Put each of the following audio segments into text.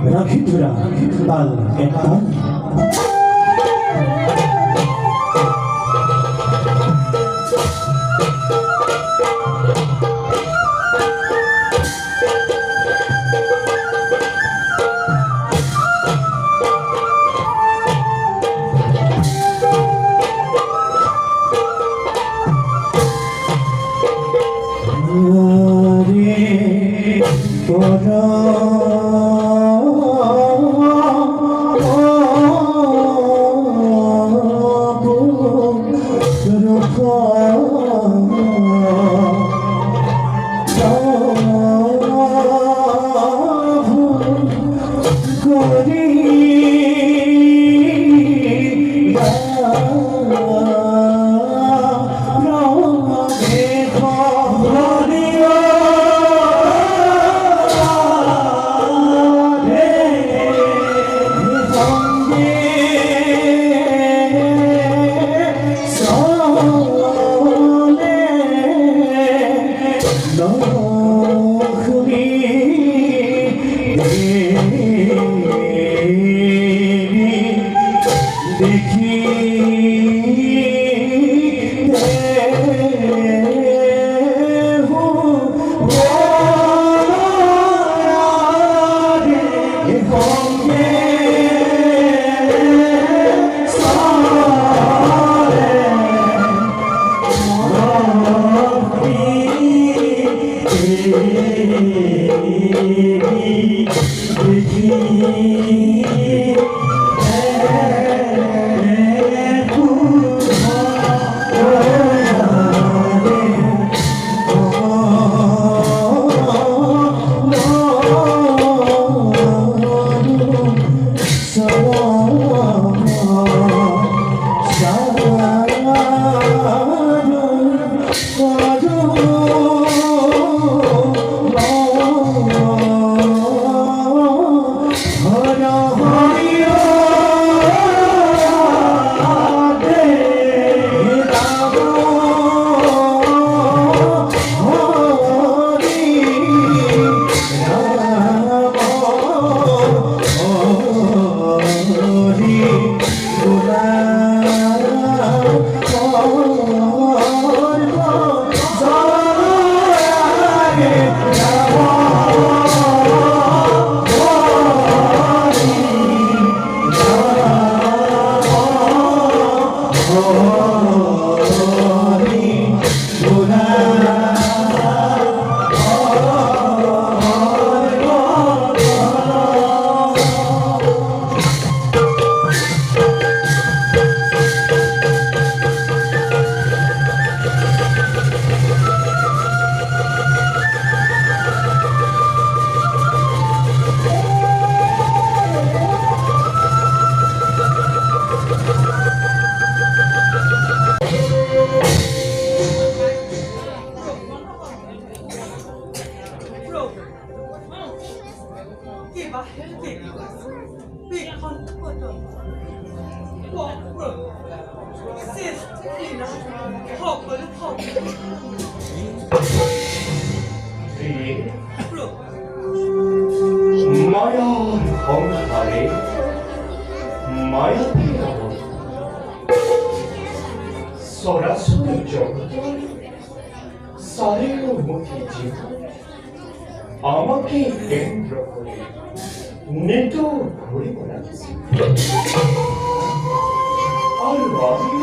Rakitra Bal Etan মায়ার সংসারে মায়াবী সরাসরি জগৎ সারের মুখী জীবন আমাকে কেন্দ্র করে নিতর ঘুরে বেড়াচ্ছে আর আমি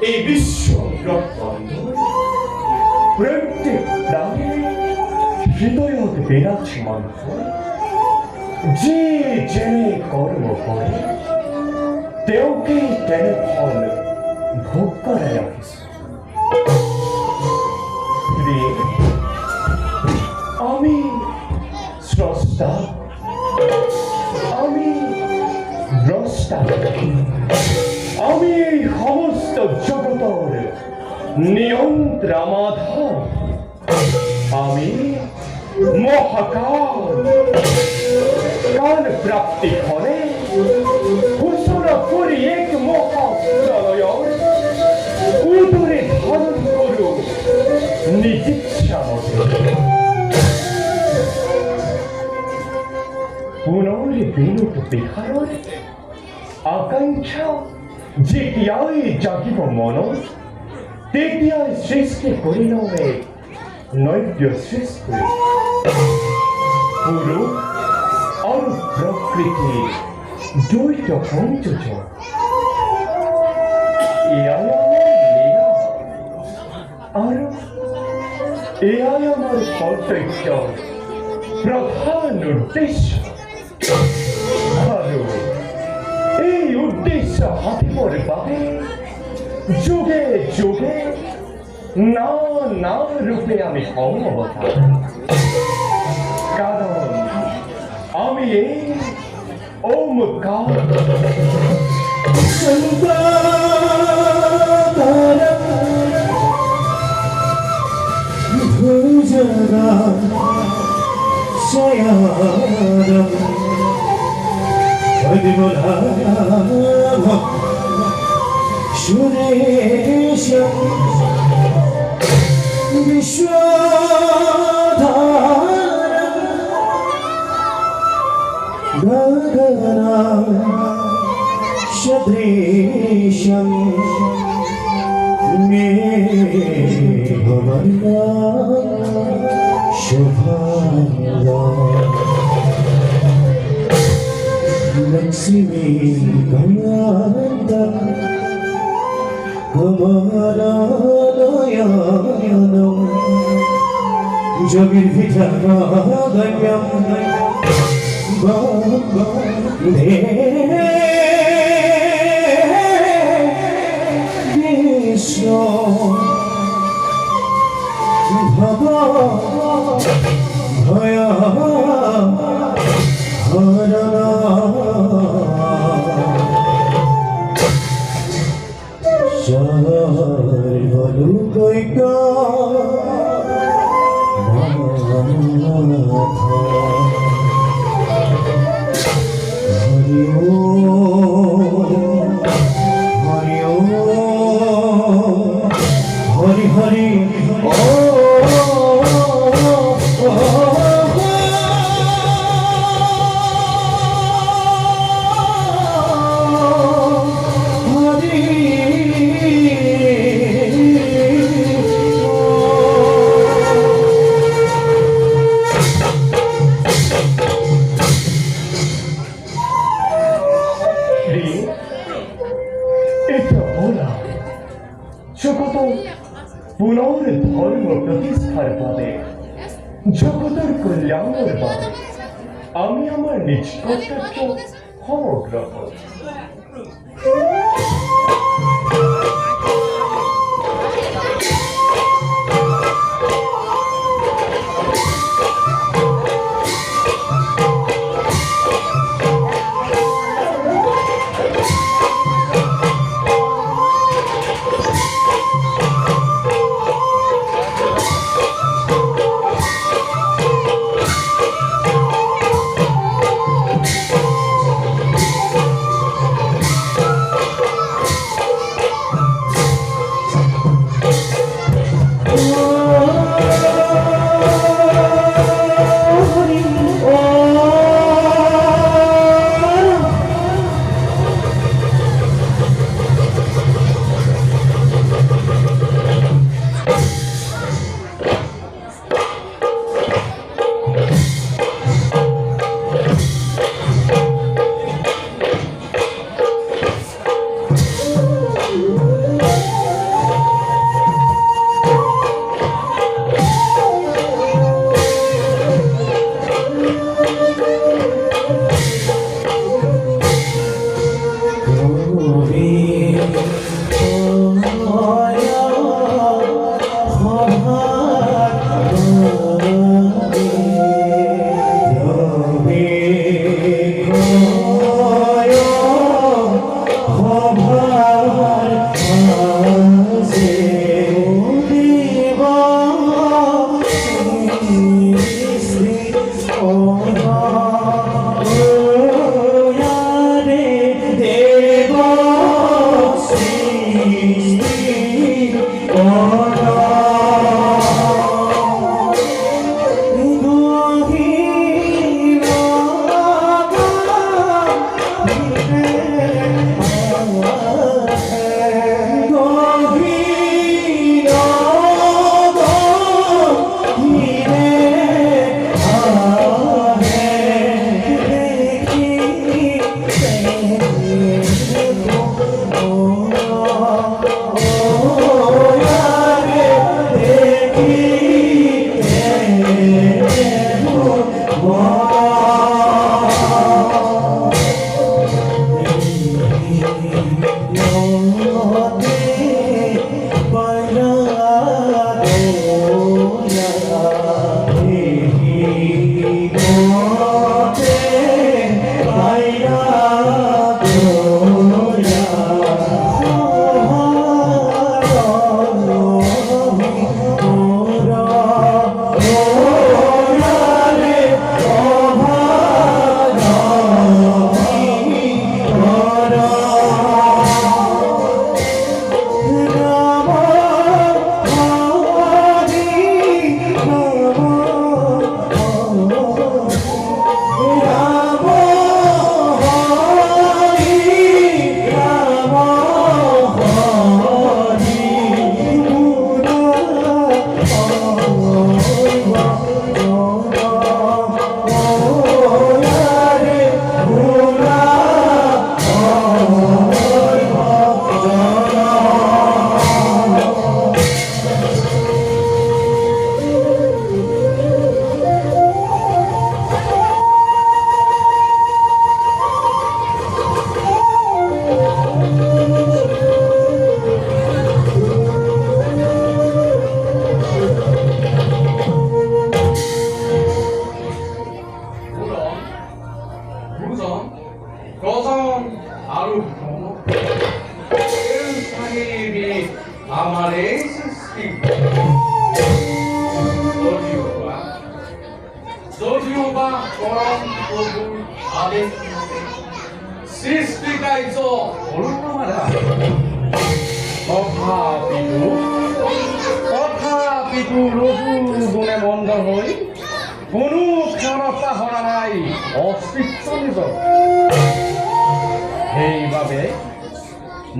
এই বিশ্ব ব্রহ্মাণ্ডের প্রত্যেক প্রাণীর হৃদয়ত বিরাজমান হয় যে যেনে কর্ম করে তেওকেই তেনে ফল ভোগ করে রাখিস আমি স্রষ্টা আমি দ্রষ্টা আমি এই সমস্ত জগতের নিয়ন্ত্রণাধীন আমি মহাকাল কাল প্রাপ্তি ফলে ঘোষণা করি এক মহাপ্রলয় উদরে ধারণ করু নিজিচ্ছা মতে পুনর্বিলোপ বিহারের আকাঙ্ক্ষা যেতিয়াই জাগিব মন তেতিয়াই সৃষ্টি করিল এক নৈব্য সৃষ্টি পুরু আর প্রকৃতি দ্বৈত সংযোজন এয়াই আমার লীলা আর এয়াই আমার কর্তব্য প্রধান উদ্দেশ্য আৰু এই উদ্দেশ্য হাতিবৰ বাবে যুগে যুগে না না রূপে আমি অবতার কারণ আমি এই ওমকার সুরেশ গগনা সদৃশম মেঘবর্ণা শুভাঙ্গা লক্ষ্মী গঙ্গা কমলানয়নম যোগীর ভিতরগম্যম বন্দে কৃষ্ণ ভব ভয় হরণ সর্বলোকৈক হরি হরি হরি পুনর্ধর্ম প্রতিষ্ঠার পদে জগতের কল্যাণের পদে আমি আমার নিজ কর্তব্য সমগ্রহ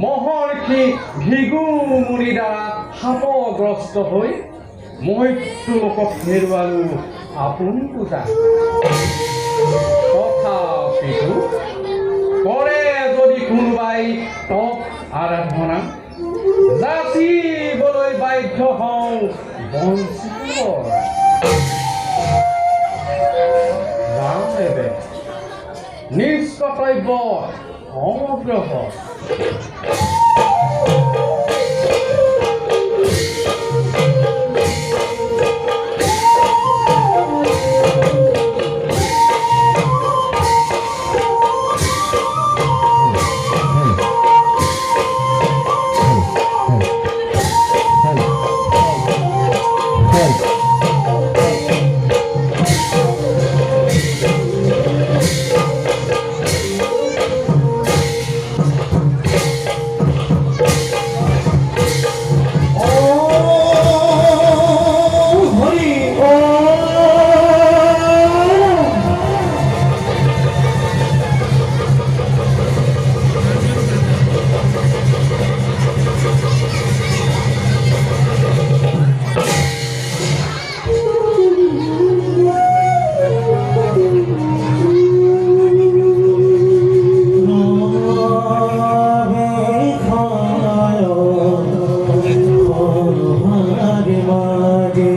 মহৰ্ষি ভিগু মুনি দ্বাৰা শাপগ্ৰস্ত হৈ মৃত্যু লোকত হেৰুৱালো আপুনি পূজা। তথাপিতো কৰে যদি কোনোবাই তপ আৰাধনা, যাচিবলৈ বাধ্য হওঁ বঞ্চিত ৰামদেৱে নিজ কৰ্তব্য অগ্ৰসৰ। মাঝে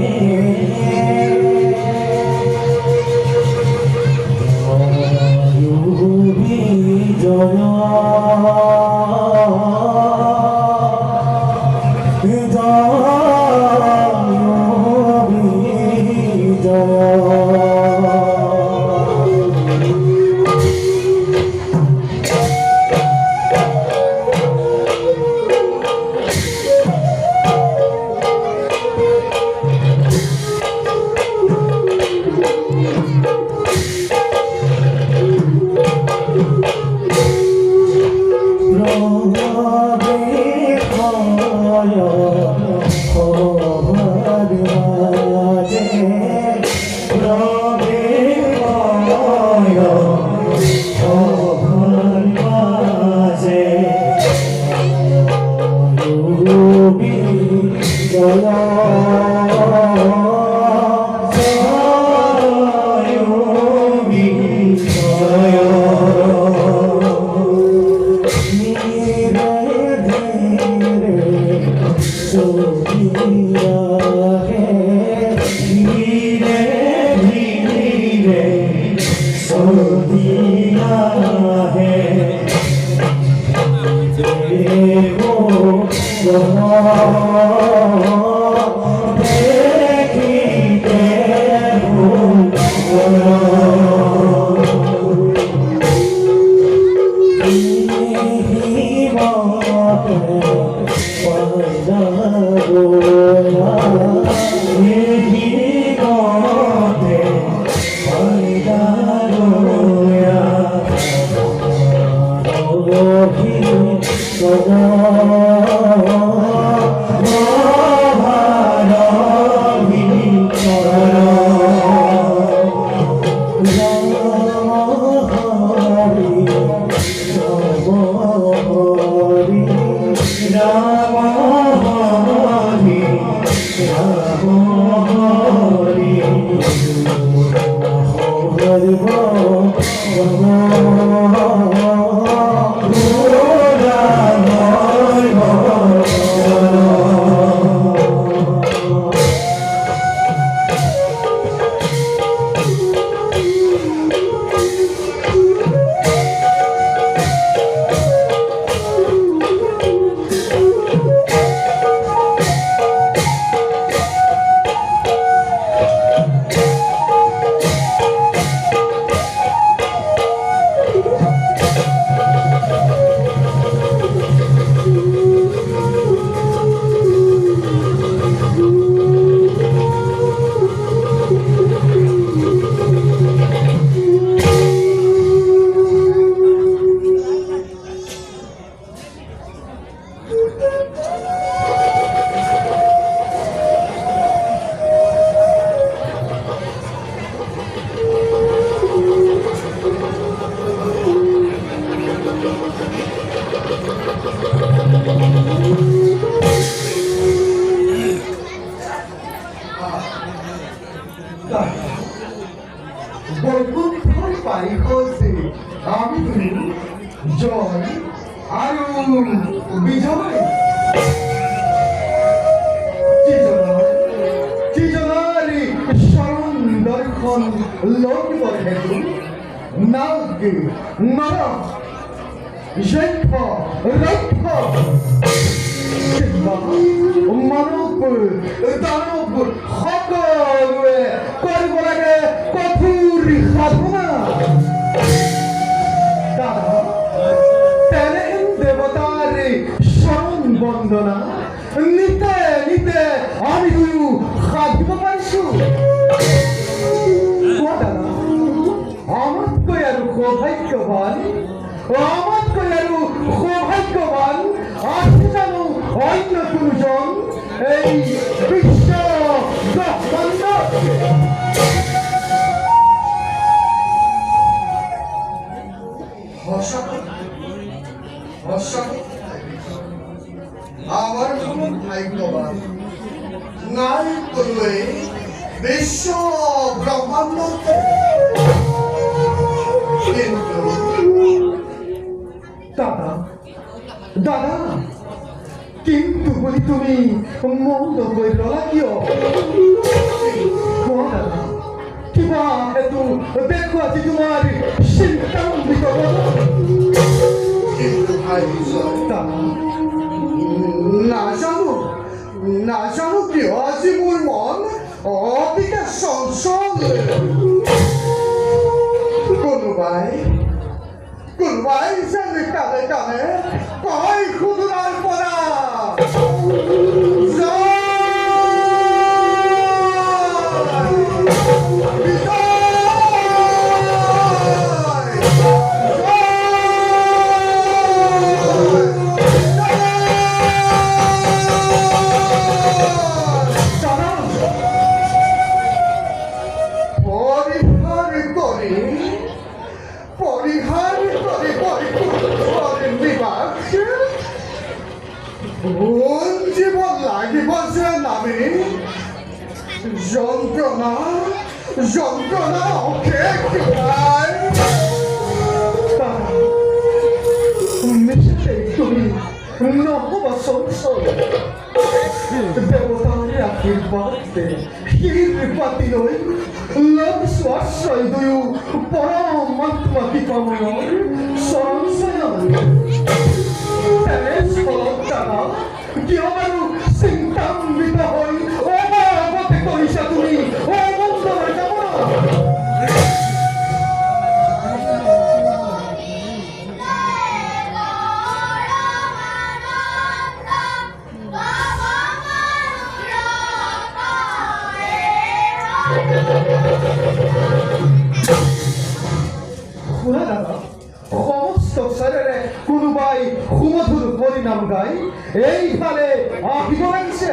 বৈকুণ্ঠর পাই হচ্ছে আমি তুমি জয় আর বিজয় চিজনারি শরণ দর্শন লৌকিবর হেতু নাগে নরক যক্ষ রক্ষ মানব দানব সকলোৱে কৰিব লাগে কঠোৰ সাধনা তেনে দেৱতাৰ শৰণ বন্দনা নিতে নিতে আমি দুয়ো সাধিব পাৰিছো আমাতকৈ আৰু সৌভাগ্যৱান আছে জানো অন্য কোনোজন এই বিশ্ব ব্ৰহ্মাণ্ডত আমার ভ্রমণ ভাগ্যবান নাই করবে বিশ্ব ব্রহ্মাণ্ড কিন্তু দাদা দাদা কিন্তু বুলি তুমি মৌন হৈ ৰলা কিয় কোৱা দাদা কিবা হেতু দেখুৱা যে তোমাৰ চিন্তান্বিত কিন্তু ভাই বিজয় নাজানো কিয় আজি মোৰ মন অতিকে চঞ্চল কোনোবাই যেন কাণে কাণে কয় সুদূৰৰ পৰা জীবন লাগিব যে নামি যন্ত্রণা অশেষ তুমি নহবা চঞ্চল দেৱতাৰ আশীৰ্বাদে শিৰ পাতিলৈ লগ স্বাশ্ৰয় দুয়ো পৰমাত্মা কৃপাময়ৰ চৰণ চয়ন তেনে স্থলত দাদা কিয় বাৰু চিন্তান্বিত হৈ অবাবতে কৰিছা তুমি অমংগলৰ কামনা শুনা দাদা সমস্ত স্বৰেৰে কোনোবাই সুমধুৰ হৰিনাম গাই এইফালে আহিব লাগিছে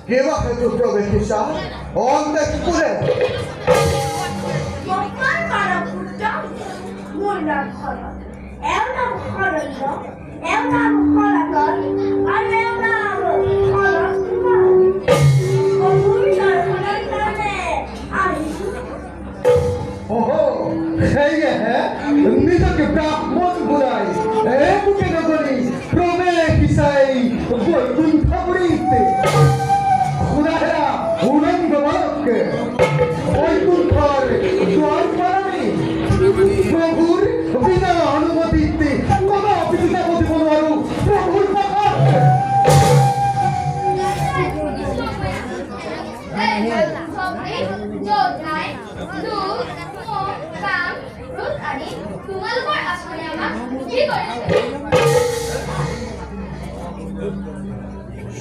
কেবা হেতু প্রবেশিসা অন্তেক করে মক্কার পারাপুরটা মোল্লা খরচ এওনা খরচ এওনা খরচ আর এওনা খরচ কবুতর খরচে আইসু ওহো সেয়েহে নিজকে ব্রাহ্মণ বুলাই এমুকে নগরী প্রবেশিসাই বৈকুণ্ঠপুরীতে খুদাহেরা উনন্দ বালককে বৈকুণ্ঠর দ্বার পারামি প্রভুর বিনা অনুমতিতে কদাপি পিতাপতি বনোয়ারু প্রভুর পাখা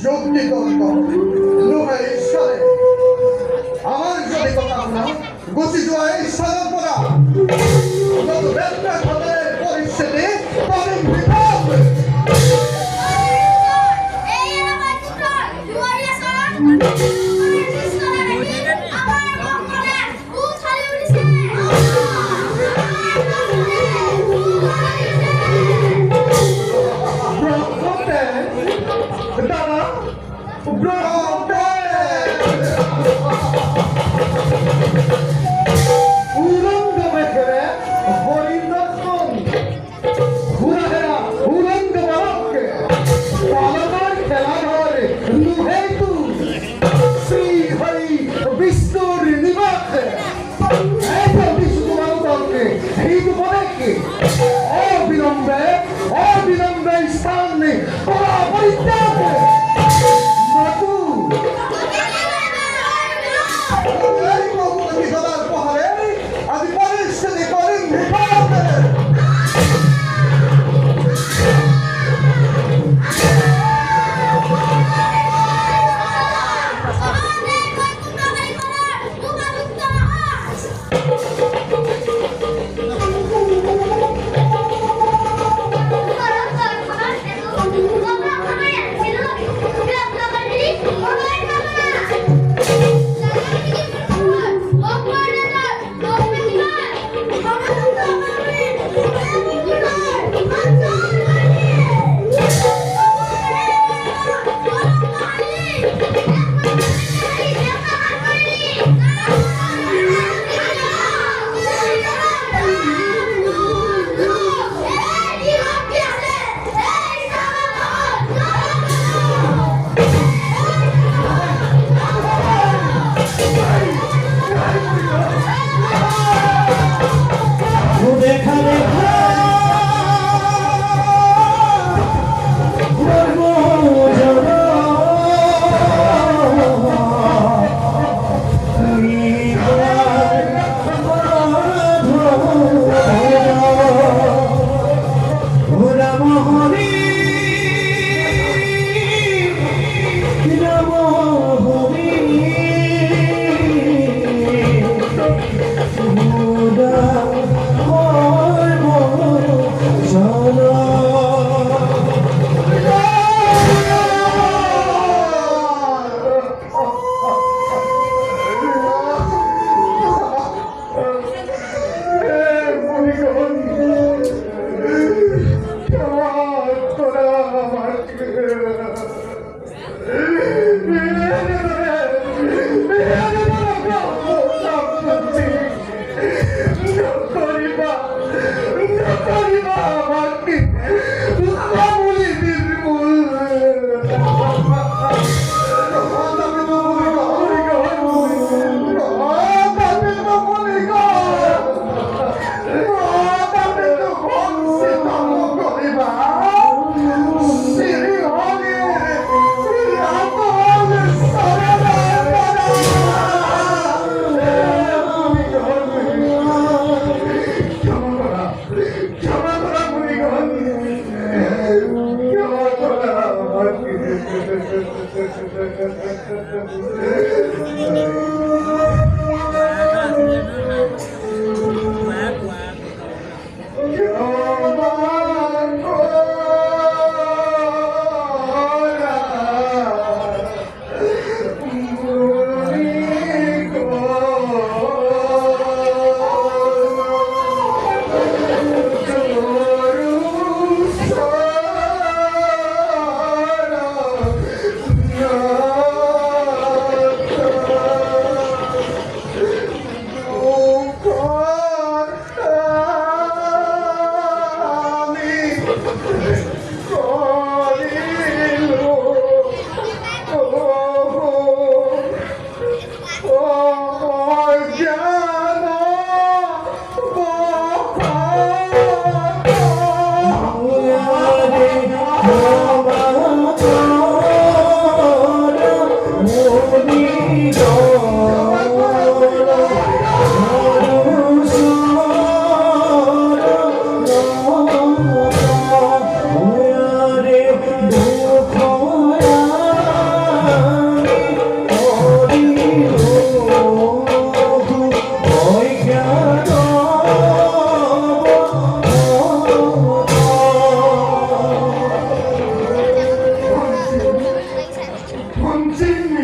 যুক্তিতর্ক লোভে ঈশ্বরে আমার যদি কথা না গুছি যোৱা এই স্থানৰ পৰা যত ব্যক্ত ঘটে পৰিস্থিতি পৰিম বিপদ অবিলম্বে সামনে পরিত্যাগ মধু এই কৌতুকী সদার পাহাড়ে আজ পরিস্থিতি করেন বিপদে দেখা দেখা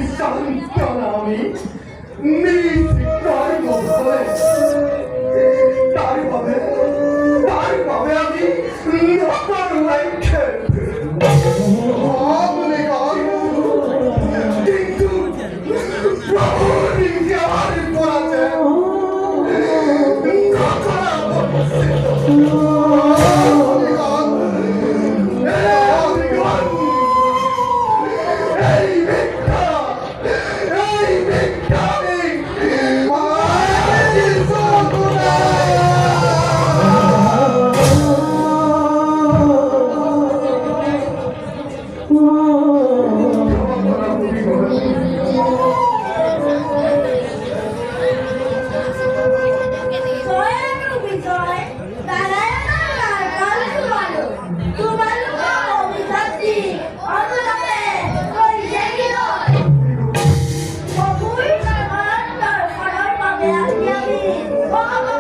নিঃসন্তান আমি নিজ কর্ম ফলে তার পাবে আমি নকল লাইখে কিন্তু প্রভুর বিজ্ঞান করাতে Baba!